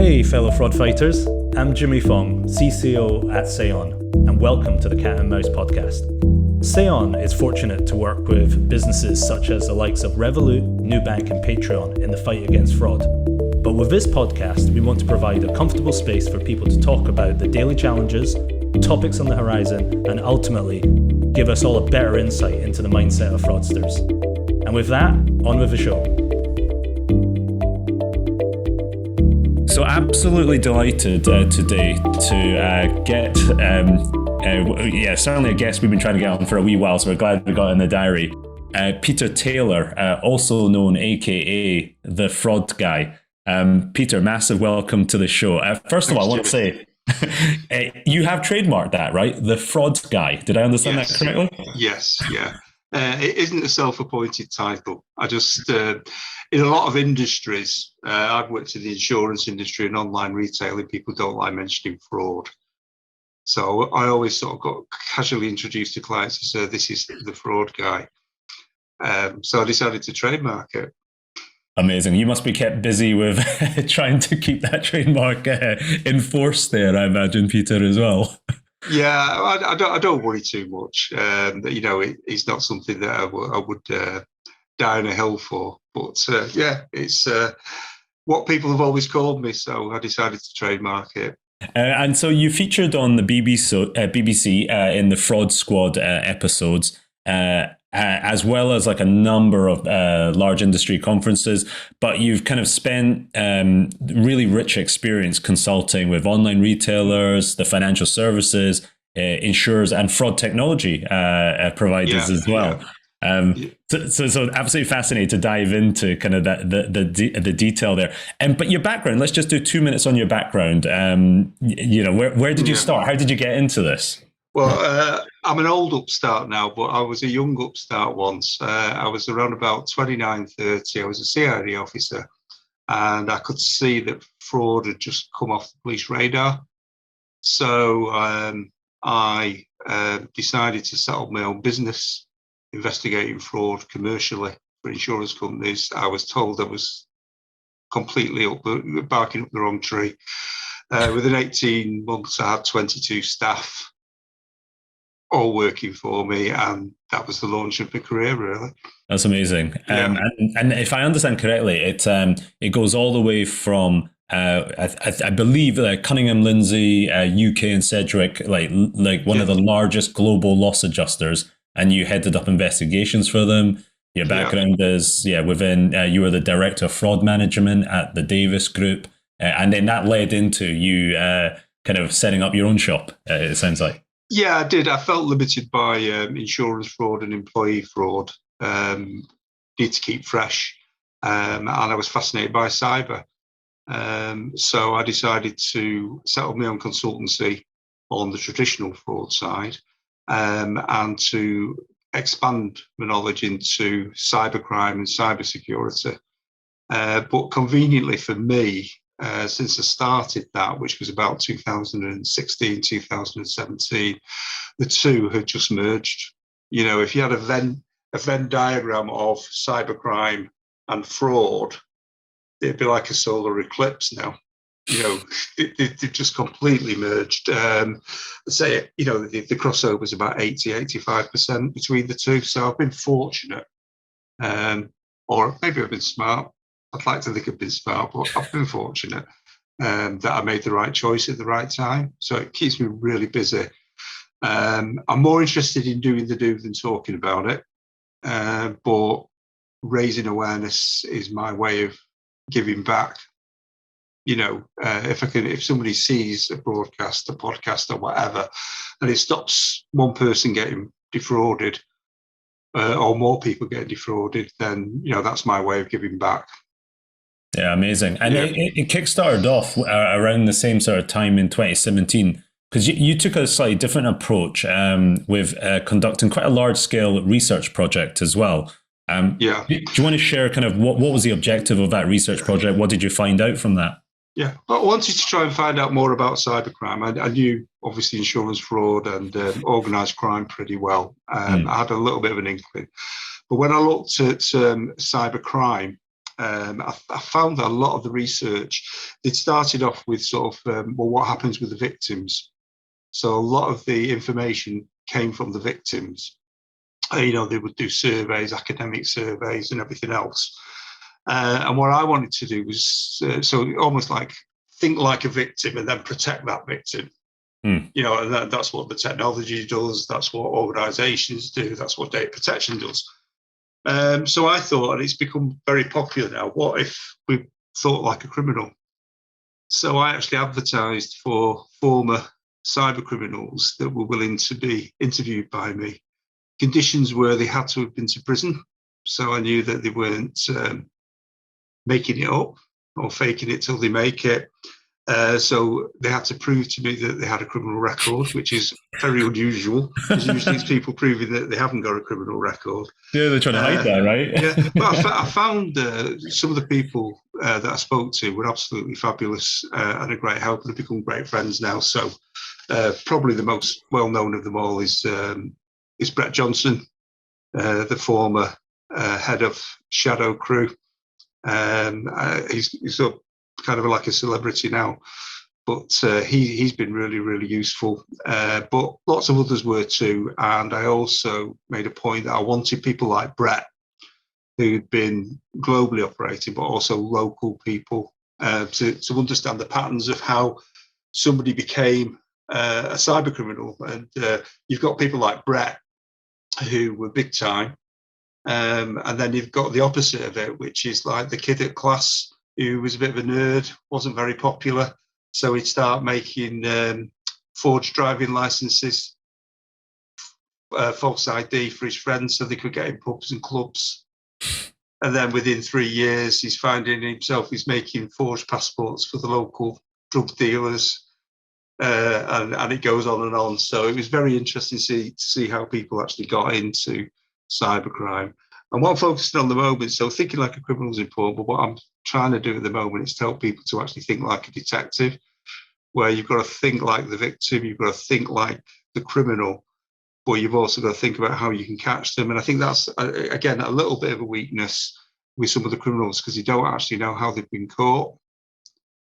Hey fellow fraud fighters, I'm Jimmy Fong, CCO at SEON, and welcome to the Cat and Mouse podcast. SEON is fortunate to work with businesses such as the likes of Revolut, Nubank and Patreon in the fight against fraud. But with this podcast, we want to provide a comfortable space for people to talk about the daily challenges, topics on the horizon, and ultimately give us all a better insight into the mindset of fraudsters. And with that, on with the show. So absolutely delighted today to get, certainly a guest we've been trying to get on for a wee while, so we're glad we got it in the diary. Peter Taylor, also known AKA the Fraud Guy. Peter, massive welcome to the show. First of all, I want to say, you have trademarked that, right? The Fraud Guy. Did I understand that correctly? Yes, yeah. It isn't a self-appointed title. I just, in a lot of industries, I've worked in the insurance industry and online retailing, people don't like mentioning fraud. So I always sort of got casually introduced to clients and said, this is the Fraud Guy. So I decided to trademark it. Amazing. You must be kept busy with trying to keep that trademark enforced there, I imagine, Peter, as well. Yeah, I don't worry too much. It's not something that I would die on a hill for. But it's what people have always called me, so I decided to trademark it. And so you featured on the BBC in the Fraud Squad episodes, as well as like a number of large industry conferences, but you've kind of spent really rich experience consulting with online retailers, the financial services, insurers, and fraud technology providers as well. So absolutely fascinating to dive into kind of the detail there. But your background, let's just do 2 minutes on your background. Where did you start? How did you get into this? Well, I'm an old upstart now, but I was a young upstart once. I was around about 29, 30. I was a CID officer, and I could see that fraud had just come off the police radar. So I decided to set up my own business, investigating fraud commercially for insurance companies. I was told I was completely barking up the wrong tree. Within 18 months, I had 22 staff, all working for me, and that was the launch of my career, really. That's amazing. And if I understand correctly, it goes all the way from I believe Cunningham Lindsay, UK and Sedgwick, like one of the largest global loss adjusters, and you headed up investigations for them. Your background is within you were the director of fraud management at the Davis Group, and then that led into you kind of setting up your own shop. It sounds like. Yeah, I did. I felt limited by insurance fraud and employee fraud. Need to keep fresh. And I was fascinated by cyber. So I decided to set up my own consultancy on the traditional fraud side and to expand my knowledge into cybercrime and cybersecurity. But conveniently for me, since I started that, which was about 2016, 2017, the two had just merged. You know, if you had a Venn diagram of cybercrime and fraud, it'd be like a solar eclipse now. You know, they've just completely merged. Say, the crossover is about 85% between the two. So I've been fortunate, or maybe I've been smart. I'd like to think I've been smart, but I've been fortunate that I made the right choice at the right time. So it keeps me really busy. I'm more interested in doing the do than talking about it. But raising awareness is my way of giving back. If somebody sees a broadcast, a podcast or whatever, and it stops one person getting defrauded or more people getting defrauded, then, that's my way of giving back. Yeah, amazing. And it kickstarted off around the same sort of time in 2017, because you took a slightly different approach with conducting quite a large-scale research project as well. Do you want to share kind of what was the objective of that research project? What did you find out from that? Yeah, I wanted to try and find out more about cybercrime. I knew, obviously, insurance fraud and organised crime pretty well. I had a little bit of an inkling. But when I looked at cybercrime, I found that a lot of the research, it started off with sort of, well, what happens with the victims? So a lot of the information came from the victims. They would do surveys, academic surveys, and everything else. And what I wanted to do was, so almost like think like a victim and then protect that victim. And that's what the technology does. That's what organizations do. That's what data protection does. So I thought, and it's become very popular now, what if we thought like a criminal? So I actually advertised for former cyber criminals that were willing to be interviewed by me. Conditions were they had to have been to prison. So I knew that they weren't making it up or faking it till they make it. So they had to prove to me that they had a criminal record, which is very unusual, because usually it's people proving that they haven't got a criminal record. Yeah, they're trying to hide that, right? Yeah, but I found some of the people that I spoke to were absolutely fabulous and a great help, and have become great friends now. So probably the most well-known of them all is Brett Johnson, the former head of Shadow Crew. He's a, kind of like a celebrity now, but he's been really, really useful. But lots of others were too. And I also made a point that I wanted people like Brett, who'd been globally operating, but also local people, to understand the patterns of how somebody became a cyber criminal. And you've got people like Brett, who were big time. And then you've got the opposite of it, which is like the kid at class who was a bit of a nerd, wasn't very popular. So he'd start making forged driving licenses, false ID for his friends so they could get in pubs and clubs. And then within 3 years, he's finding himself, he's making forged passports for the local drug dealers. And it goes on and on. So it was very interesting to see how people actually got into cybercrime. And what I'm focusing on at the moment, so thinking like a criminal is important, but what I'm trying to do at the moment is tell people to actually think like a detective, where you've got to think like the victim, you've got to think like the criminal, but you've also got to think about how you can catch them. And I think that's, again, a little bit of a weakness with some of the criminals, because you don't actually know how they've been caught.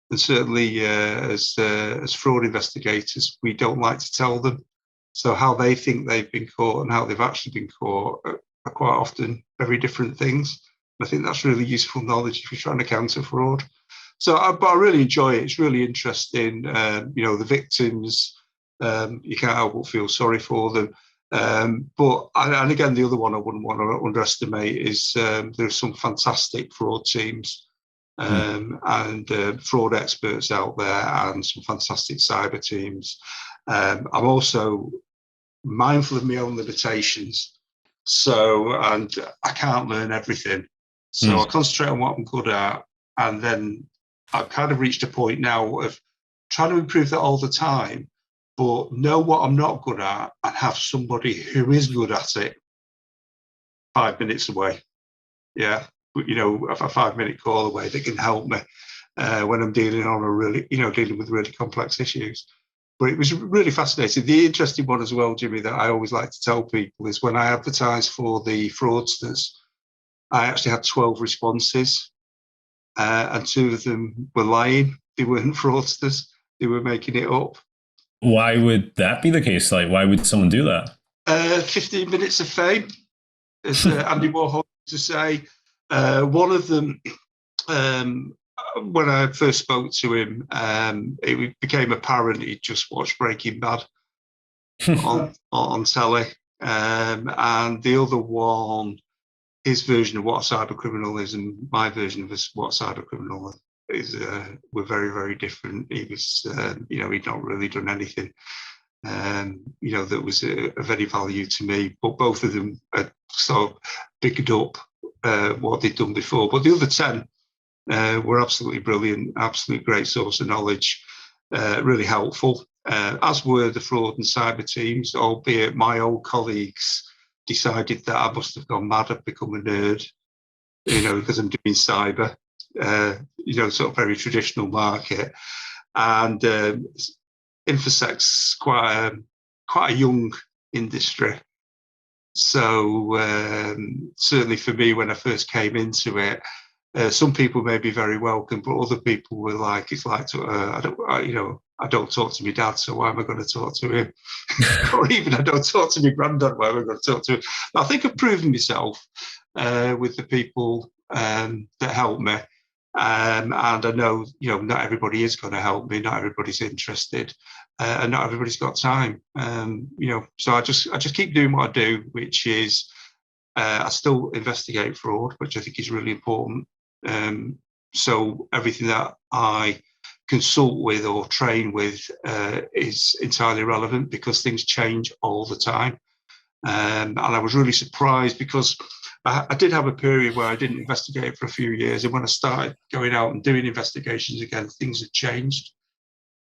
And certainly as fraud investigators, we don't like to tell them. So how they think they've been caught and how they've actually been caught are quite often very different things. And I think that's really useful knowledge if you're trying to counter fraud. So, but I really enjoy it. It's really interesting. The victims, you can't help but feel sorry for them. And again, the other one I wouldn't want to underestimate is there's some fantastic fraud teams and fraud experts out there, and some fantastic cyber teams. I'm also mindful of my own limitations. So, and I can't learn everything. So I concentrate on what I'm good at. And then I've kind of reached a point now of trying to improve that all the time, but know what I'm not good at and have somebody who is good at it 5 minutes away. Yeah. A 5-minute call away that can help me when I'm dealing with really complex issues. But it was really fascinating. The interesting one as well, Jimmy, that I always like to tell people is when I advertised for the fraudsters, I actually had 12 responses, and 2 of them were lying. They weren't fraudsters. They were making it up. Why would that be the case? Like, why would someone do that? 15 minutes of fame, as Andy Warhol used to say. One of them, when I first spoke to him, it became apparent he'd just watched Breaking Bad on telly. And the other one, his version of what a cyber criminal is and my version of what a cyber criminal is, were very, very different. He was, he'd not really done anything, that was of any value to me. But both of them had sort of picked up what they'd done before. But the other 10 were absolutely brilliant, absolute great source of knowledge, really helpful, as were the fraud and cyber teams, albeit my old colleagues decided that I must have gone mad, I've become a nerd, because I'm doing cyber, sort of very traditional market. And InfoSec's quite a young industry. So certainly for me, when I first came into it, Some people may be very welcome, but other people were like, it's like, I don't talk to my dad, so why am I going to talk to him? Or even I don't talk to my granddad, why am I going to talk to him? But I think I've proven myself with the people that help me. And I know, not everybody is going to help me, not everybody's interested, and not everybody's got time. So I just keep doing what I do, which is I still investigate fraud, which I think is really important. So everything that I consult with or train with is entirely relevant because things change all the time. And I was really surprised because I did have a period where I didn't investigate for a few years. And when I started going out and doing investigations again, things had changed.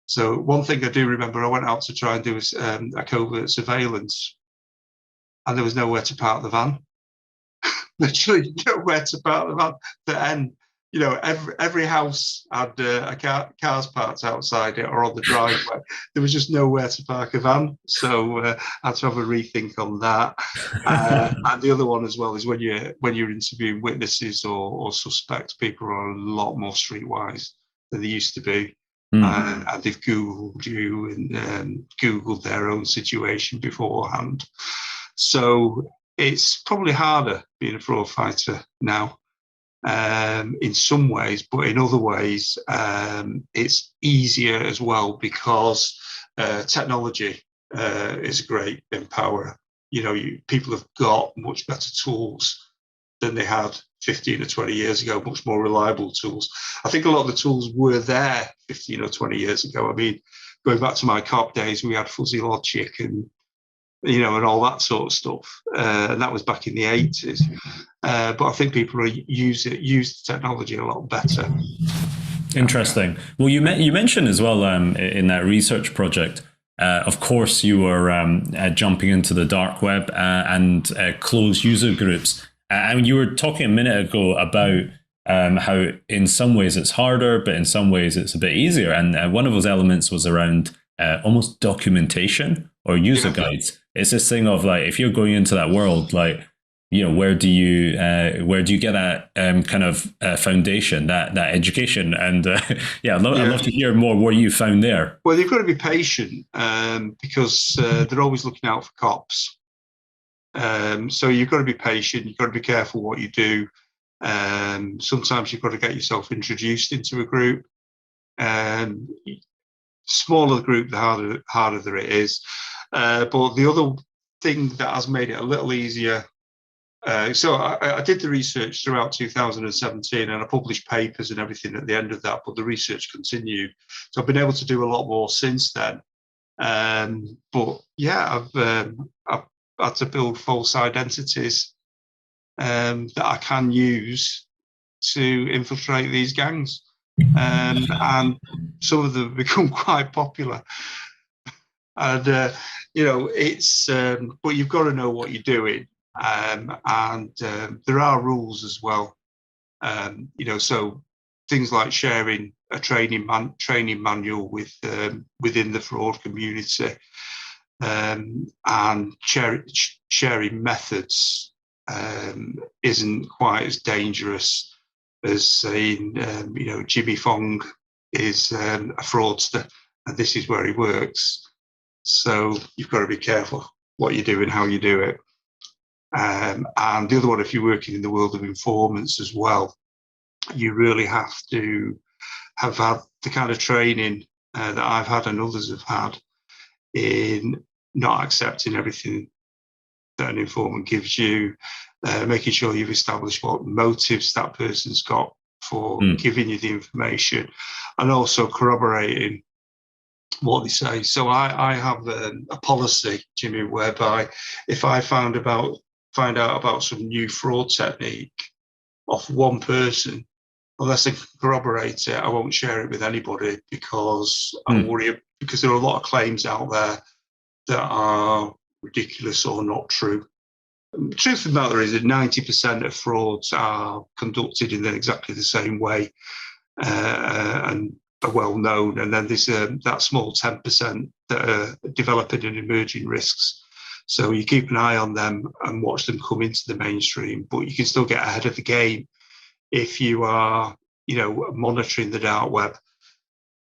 So one thing I do remember, I went out to try and do a covert surveillance, and there was nowhere to park the van. Literally nowhere to park the van. The end. Every house had cars parked outside it or on the driveway. There was just nowhere to park a van, so I had to have a rethink on that. And the other one as well is when you're interviewing witnesses or suspects, people are a lot more streetwise than they used to be. And they've Googled you and Googled their own situation beforehand. So it's probably harder being a fraud fighter now. In some ways, but in other ways, it's easier as well because technology is a great empowerer. People have got much better tools than they had 15 or 20 years ago, much more reliable tools. I think a lot of the tools were there 15 or 20 years ago. I mean, going back to my cop days, we had fuzzy logic and all that sort of stuff. And that was back in the 80s. But I think people use the technology a lot better. Interesting. Well, you mentioned as well in that research project, of course, you were jumping into the dark web and closed user groups. And you were talking a minute ago about how in some ways it's harder, but in some ways it's a bit easier. And one of those elements was around almost documentation or user guides. It's this thing of like, if you're going into that world, like, where do you get that kind of foundation, that education? And I'd love to hear more what you found there. Well, you've got to be patient because they're always looking out for cops. So you've got to be patient. You've got to be careful what you do. Sometimes you've got to get yourself introduced into a group. Smaller the group, the harder it is. But the other thing that has made it a little easier. So I did the research throughout 2017 and I published papers and everything at the end of that, but the research continued. So I've been able to do a lot more since then. But yeah, I've had to build false identities that I can use to infiltrate these gangs. And some of them become quite popular. And, it's, but you've got to know what you're doing. And there are rules as well. So things like sharing a training manual with within the fraud community, and sharing methods isn't quite as dangerous as saying, Jimmy Fong is a fraudster and this is where he works. So you've got to be careful what you do and how you do it. And the other one, if you're working in the world of informants as well, you really have to have had the kind of training that I've had and others have had in not accepting everything that an informant gives you, making sure you've established what motives that person's got for giving you the information, and also corroborating what they say. So I have a policy, Jimmy, whereby if I find out about some new fraud technique off one person, unless I can corroborate it, I won't share it with anybody because I worry, because there are a lot of claims out there that are ridiculous or not true. The truth of the matter is that 90% of frauds are conducted in exactly the same way and are well known. And then there's that small 10% that are developing and emerging risks. So you keep an eye on them and watch them come into the mainstream, but you can still get ahead of the game if you are, monitoring the dark web.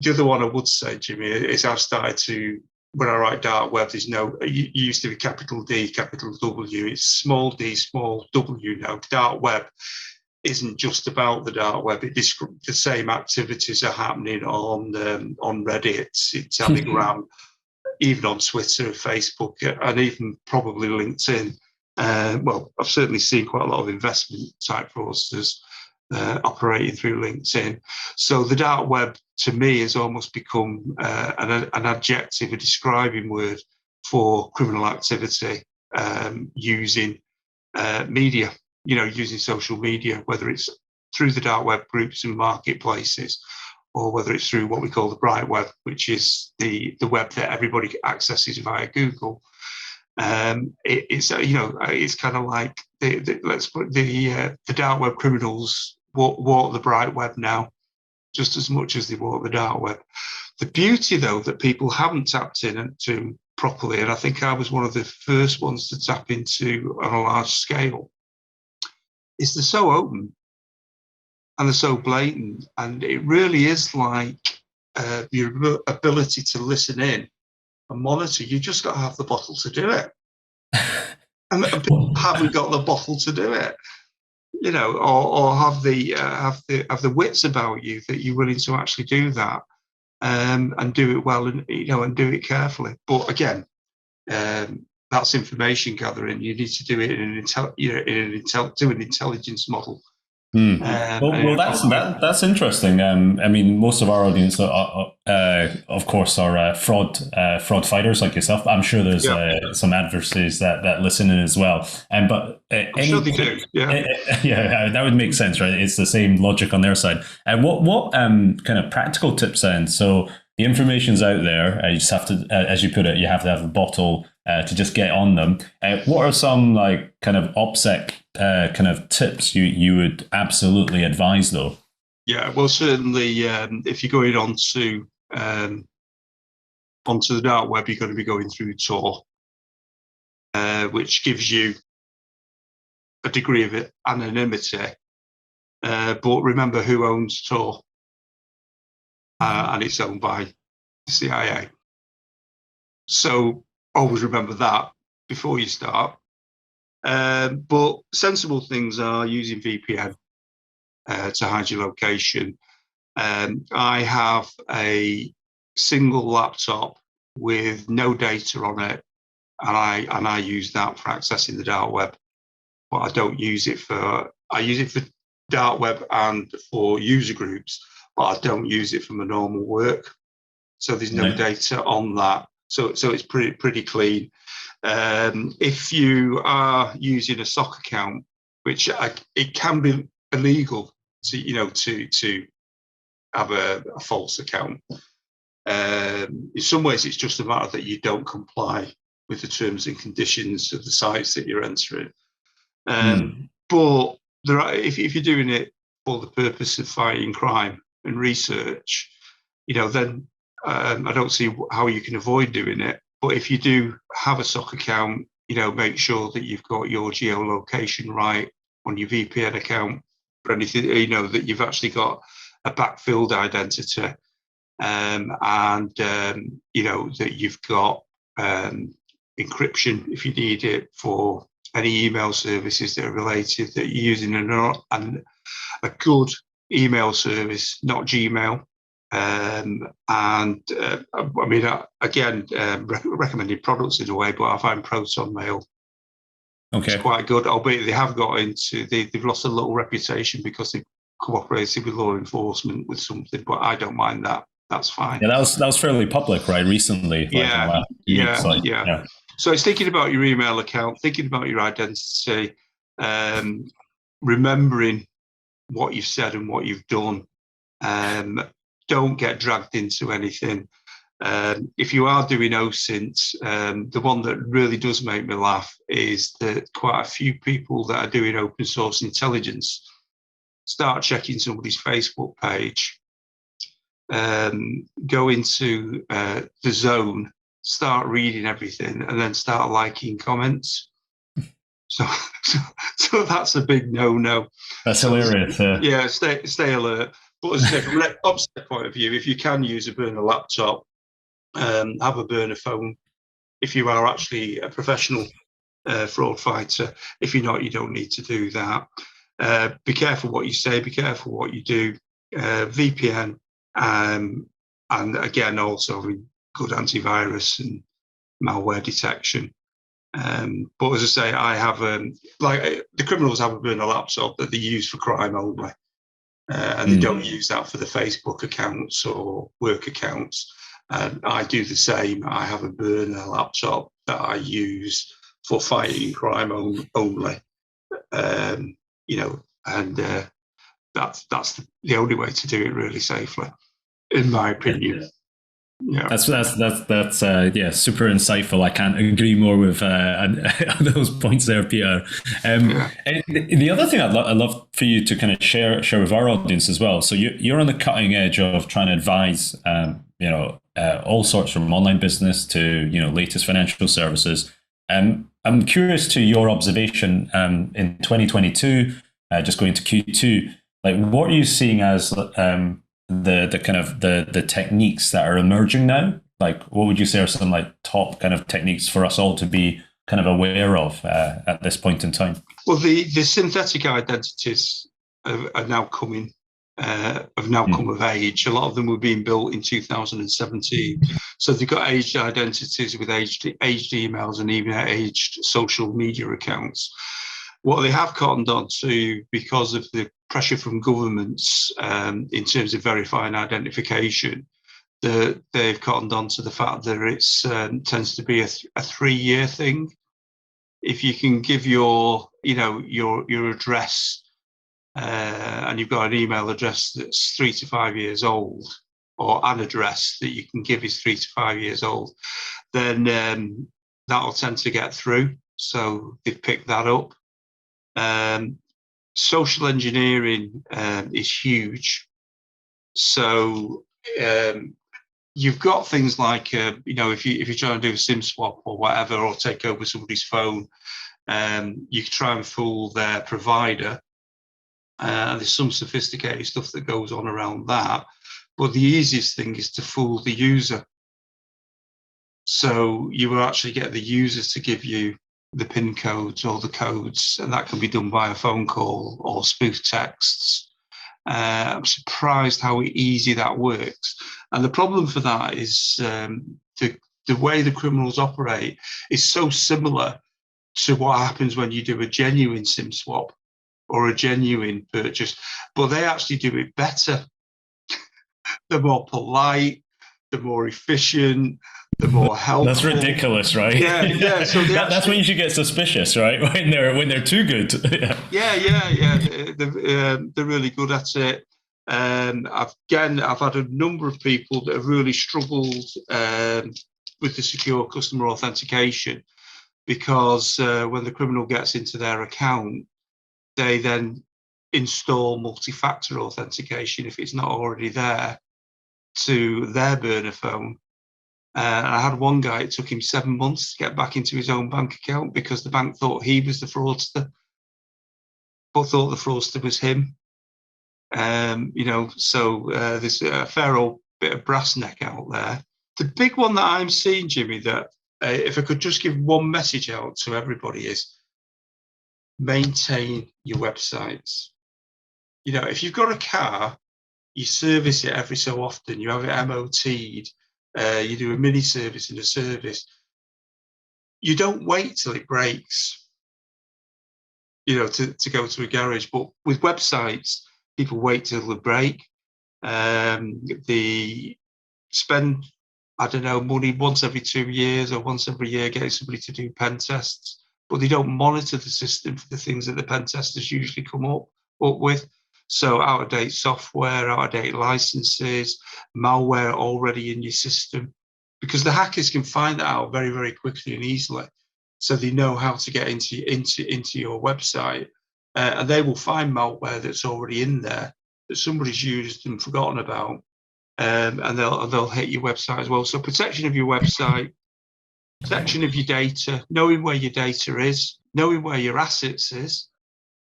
The other one I would say, Jimmy, is I've started to, when I write dark web, there's no, it used to be capital D, capital W. It's small d, small w now. Dark web isn't just about the dark web. The same activities are happening on Reddit, Telegram, even on Twitter, Facebook, and even probably LinkedIn. Well, I've certainly seen quite a lot of investment type fraudsters operating through LinkedIn. So the dark web, to me, has almost become an adjective, a describing word for criminal activity using media, using social media, whether it's through the dark web groups and marketplaces, or whether it's through what we call the bright web, which is the web that everybody accesses via Google. It's kind of like let's put the dark web criminals walk the bright web now, just as much as they walk the dark web. The beauty, though, that people haven't tapped into properly, and I think I was one of the first ones to tap into on a large scale, is they're so open and they're so blatant, and it really is like your ability to listen in and monitor. You just got to have the bottle to do it, and people haven't got the bottle to do it, or have the wits about you that you're willing to actually do that, and do it well, and and do it carefully. But again, that's information gathering. You need to do it in an intelligence model. Well, that's interesting. I mean, most of our audience, of course, are fraud fighters like yourself. I'm sure there's some adversaries that listen in as well. But I'm sure they do. Yeah, yeah, that would make sense, right? It's the same logic on their side. And what kind of practical tips then? So the information's out there. You just have to, as you put it, you have to have a bottle to just get on them. What are some like kind of OPSEC kind of tips you would absolutely advise, though? Yeah, well, certainly, if you're going onto the dark web, you're going to be going through Tor, which gives you a degree of anonymity. But remember who owns Tor, and it's owned by the CIA. So always remember that before you start. But sensible things are using VPN to hide your location. I have a single laptop with no data on it, and I use that for accessing the dark web. But I don't use it for. I use it for dark web and for user groups, but I don't use it for my normal work. So there's no data on that. So it's pretty clean. If you are using a SOC account, which it can be illegal to have a false account. In some ways, it's just a matter that you don't comply with the terms and conditions of the sites that you're entering. But if you're doing it for the purpose of fighting crime and research, then I don't see how you can avoid doing it. But if you do have a SOC account, make sure that you've got your geolocation right on your VPN account, or anything, that you've actually got a backfilled identity, and that you've got encryption if you need it for any email services that are related, that you're using a good email service, not Gmail. I mean, again, recommended products in a way, but I find Proton Mail is quite good, albeit they have got into, they've lost a little reputation because they've cooperated with law enforcement with something, but I don't mind that. That's fine. Yeah, that was fairly public, right? Recently. Yeah. So it's thinking about your email account, thinking about your identity, remembering what you've said and what you've done. Don't get dragged into anything. If you are doing OSINT, the one that really does make me laugh is that quite a few people that are doing open source intelligence start checking somebody's Facebook page, go into the zone, start reading everything, and then start liking comments. So, so, so that's a big no-no. That's So, hilarious. yeah, stay alert. But as I say, from an OPSEC point of view, if you can use a burner laptop, have a burner phone. If you are actually a professional fraud fighter, if you're not, you don't need to do that. Be careful what you say. Be careful what you do. VPN, and again, also good antivirus and malware detection. But as I say, I have like the criminals have a burner laptop that they use for crime only, and they don't use that for the Facebook accounts or work accounts. And I do the same. I have a burner laptop that I use for fighting crime only. You know, and that's the only way to do it really safely, in my opinion. Yeah. That's yeah, super insightful. I can't agree more with those points there, Peter. And the other thing I'd love for you to kind of share with our audience as well. So you're on the cutting edge of trying to advise, all sorts from online business to latest financial services. I'm curious to your observation in 2022, just going to Q2. Like, what are you seeing as the kind of the techniques that are emerging now? Like, what would you say are some like top kind of techniques for us all to be kind of aware of at this point in time? Well, the synthetic identities are now coming. Have now come of age. A lot of them were being built in 2017. So they've got aged identities with aged emails and even aged social media accounts. What they have cottoned on to, because of the pressure from governments in terms of verifying identification, they've cottoned on to the fact that it tends to be a 3-year thing. If you can give your address and you've got an email address that's 3 to 5 years old, or an address that you can give is 3 to 5 years old, then that'll tend to get through. So they've picked that up. Social engineering is huge. So you've got things like if you're trying to do a SIM swap or whatever, or take over somebody's phone, you can try and fool their provider. There's some sophisticated stuff that goes on around that, but the easiest thing is to fool the user. So you will actually get the users to give you the PIN codes or the codes, and that can be done by a phone call or spoof texts. I'm surprised how easy that works. And the problem for that is the way the criminals operate is so similar to what happens when you do a genuine SIM swap or a genuine purchase, but they actually do it better. They're more polite, they're more efficient, they're more helpful. That's ridiculous, right? Yeah. So that's when you should get suspicious, right? When they're too good. Yeah. They're really good at it. I've had a number of people that have really struggled with the secure customer authentication, because when the criminal gets into their account, they then install multi-factor authentication, if it's not already there, to their burner phone. I had one guy, it took him 7 months to get back into his own bank account because the bank thought he was the fraudster, but thought the fraudster was him. So there's a fair old bit of brass neck out there. The big one that I'm seeing, Jimmy, that if I could just give one message out to everybody, is maintain your websites. If you've got a car, you service it every so often, you have it MOT'd, you do a mini service and a service. You don't wait till it breaks, to go to a garage. But with websites, people wait till they break. They spend, money once every 2 years or once every year getting somebody to do pen tests, but they don't monitor the system for the things that the pen testers usually come up with. So out-of-date software, out-of-date licenses, malware already in your system, because the hackers can find that out very, very quickly and easily. So they know how to get into your website, and they will find malware that's already in there that somebody's used and forgotten about, and they'll hit your website as well. So protection of your website, protection of your data, knowing where your data is. knowing where your assets is.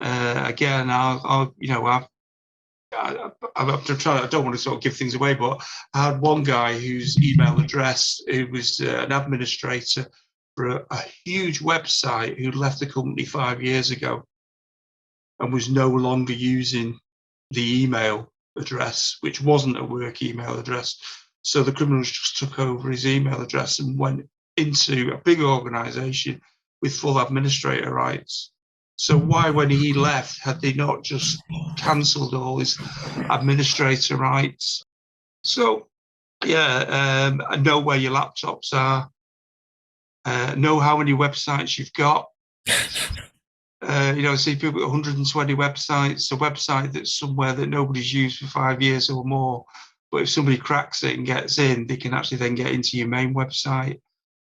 Again, I'll you know, I'm trying. I don't want to sort of give things away, but I had one guy whose email address, who was an administrator for a huge website, who left the company 5 years ago and was no longer using the email address, which wasn't a work email address. So the criminals just took over his email address and went into a big organisation with full administrator rights. So why, when he left, had they not just cancelled all his administrator rights? So, yeah, know where your laptops are, know how many websites you've got. You know, see people with 120 websites, a website that's somewhere that nobody's used for 5 years or more. But if somebody cracks it and gets in, they can actually then get into your main website.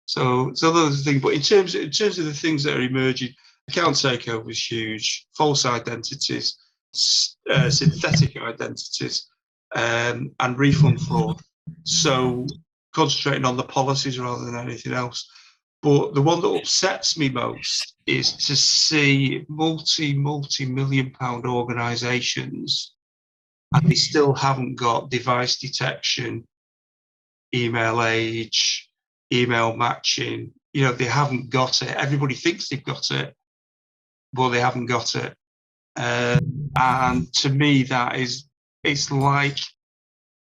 So those are the things. But in terms of the things that are emerging, account takeover is huge. False identities, synthetic identities, and refund fraud. So concentrating on the policies rather than anything else. But the one that upsets me most is to see multi-million pound organisations, and they still haven't got device detection, email age, email matching. You know, they haven't got it. Everybody thinks they've got it, but they haven't got it. And to me, it's like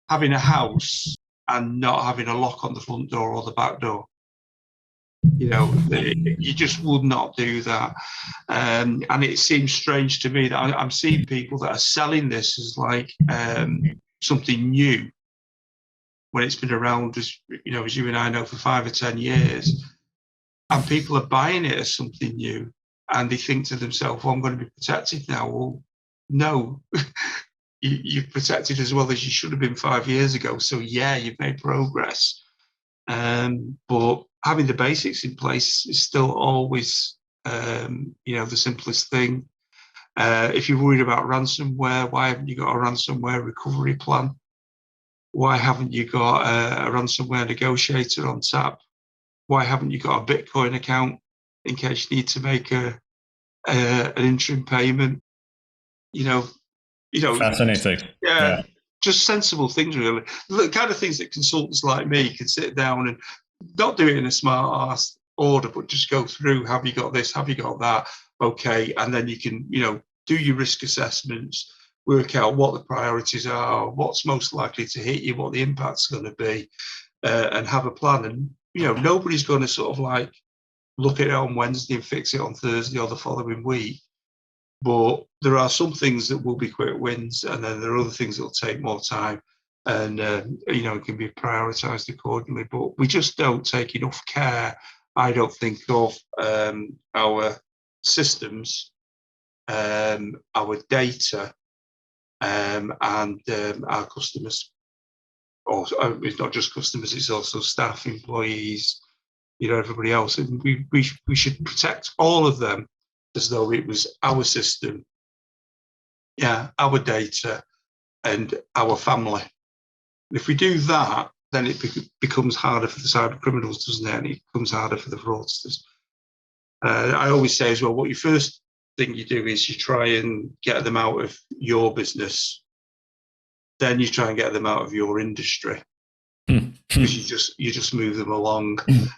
having a house and not having a lock on the front door or the back door. You know, you just would not do that. And it seems strange to me that I'm seeing people that are selling this as like something new, when it's been around, as you know, as you and I know, for 5 or 10 years, and people are buying it as something new, and they think to themselves, "Well, I'm going to be protected now." Well, no, you've protected as well as you should have been 5 years ago. So yeah, you've made progress, but having the basics in place is still always, you know, the simplest thing. If you're worried about ransomware, why haven't you got a ransomware recovery plan? Why haven't you got a ransomware negotiator on tap? Why haven't you got a Bitcoin account in case you need to make an interim payment? You know, Fascinating. yeah, just sensible things, really. The kind of things that consultants like me can sit down and not do it in a smart ass order, but just go through. Have you got this? Have you got that? Okay, and then you can, you know, do your risk assessments, work out what the priorities are, what's most likely to hit you, what the impact's going to be, and have a plan. And you know, nobody's going to sort of like look at it on Wednesday and fix it on Thursday or the following week. But there are some things that will be quick wins, and then there are other things that will take more time, and you know, it can be prioritised accordingly. But we just don't take enough care, I don't think, of our systems, our data, and our customers. Also, it's not just customers; it's also staff, employees, you know, everybody else. And we should protect all of them as though it was our system, yeah, our data, and our family. And if we do that, then it becomes harder for the cyber criminals, doesn't it? And it becomes harder for the fraudsters. I always say as well, what your first thing you do is you try and get them out of your business. Then you try and get them out of your industry, because you just move them along,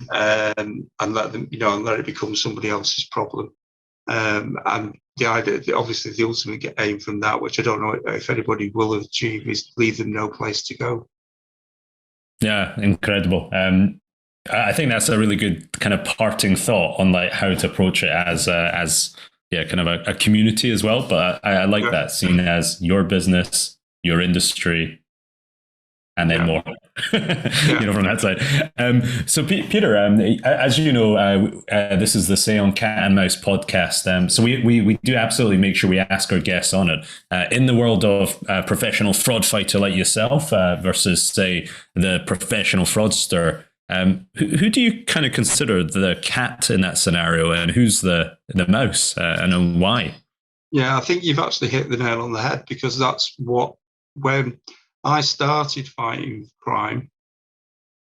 and let them, you know, and let it become somebody else's problem. And the idea, obviously, the ultimate aim from that, which I don't know if anybody will achieve, is leave them no place to go. Yeah, incredible. I think that's a really good kind of parting thought on like how to approach it as yeah, kind of a community as well. But I like that, seen as your business, your industry, and then more, you know, from that side. So Peter, as you know, this is the SEON Cat and Mouse podcast. So we do absolutely make sure we ask our guests on it. In the world of professional fraud fighter like yourself versus, say, the professional fraudster, who do you kind of consider the cat in that scenario, and who's the mouse, and why? Yeah, I think you've actually hit the nail on the head, because that's when I started fighting crime,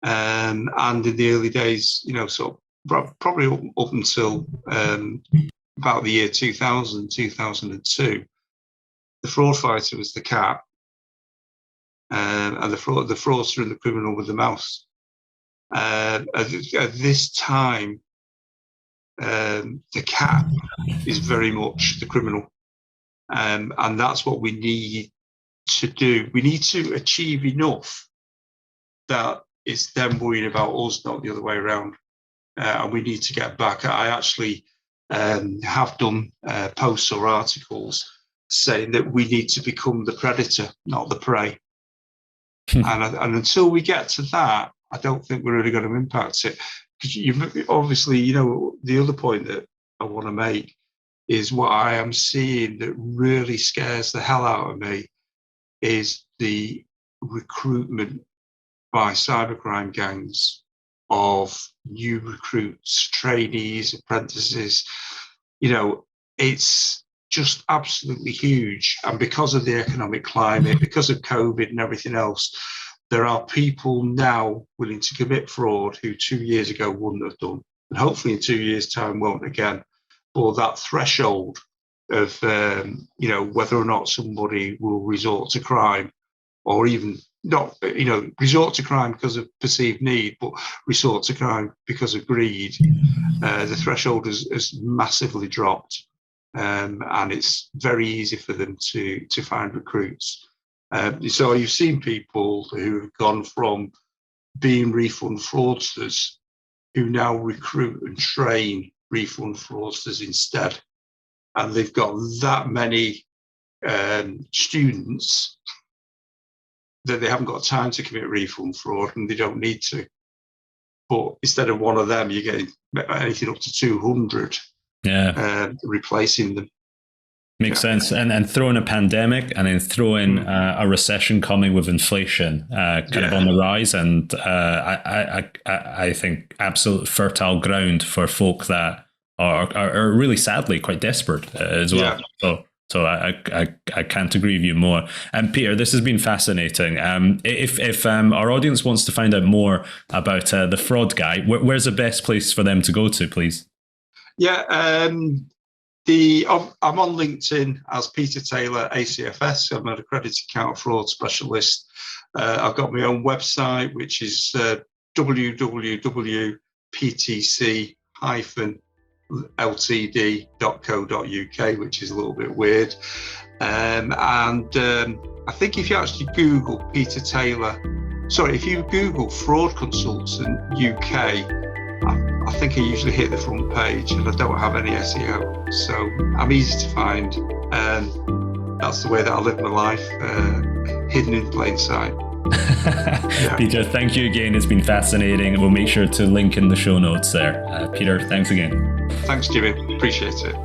and in the early days, you know, sort of probably up until about the year 2000, 2002, the fraud fighter was the cat, and the fraudster and the criminal with the mouse. At this time, the cat is very much the criminal, and that's what we need to do. We need to achieve enough that it's them worrying about us, not the other way around. And we need to get back. I actually have done posts or articles saying that we need to become the predator, not the prey. And until we get to that, I don't think we're really going to impact it. Because obviously, the other point that I want to make is what I am seeing that really scares the hell out of me is the recruitment by cybercrime gangs of new recruits, trainees, apprentices. It's just absolutely huge. And because of the economic climate, because of COVID and everything else, there are people now willing to commit fraud who 2 years ago wouldn't have done. And hopefully in 2 years' time won't again. But that threshold of, whether or not somebody will resort to crime, or even not, resort to crime because of perceived need, but resort to crime because of greed, the threshold has massively dropped. And it's very easy for them to find recruits. So you've seen people who have gone from being refund fraudsters who now recruit and train refund fraudsters instead. And they've got that many students that they haven't got time to commit refund fraud, and they don't need to. But instead of one of them, you're getting anything up to 200 replacing them. Makes sense. And throw in a pandemic, and then throw in a recession coming with inflation kind of on the rise. And I think absolute fertile ground for folk that are really sadly quite desperate as well. Yeah. So I can't agree with you more. And Peter, this has been fascinating. If our audience wants to find out more about the fraud guy, where's the best place for them to go to, please? Yeah, I'm on LinkedIn as Peter Taylor ACFS. I'm an accredited counter fraud specialist. I've got my own website, which is www.ptc-ltd.co.uk, which is a little bit weird. And I think if you actually Google if you Google fraud consultant UK, I think I usually hit the front page, and I don't have any SEO, so I'm easy to find. That's the way that I live my life, hidden in plain sight. Peter, thank you again. It's been fascinating. We'll make sure to link in the show notes there. Peter, thanks again. Thanks, Jimmy. Appreciate it.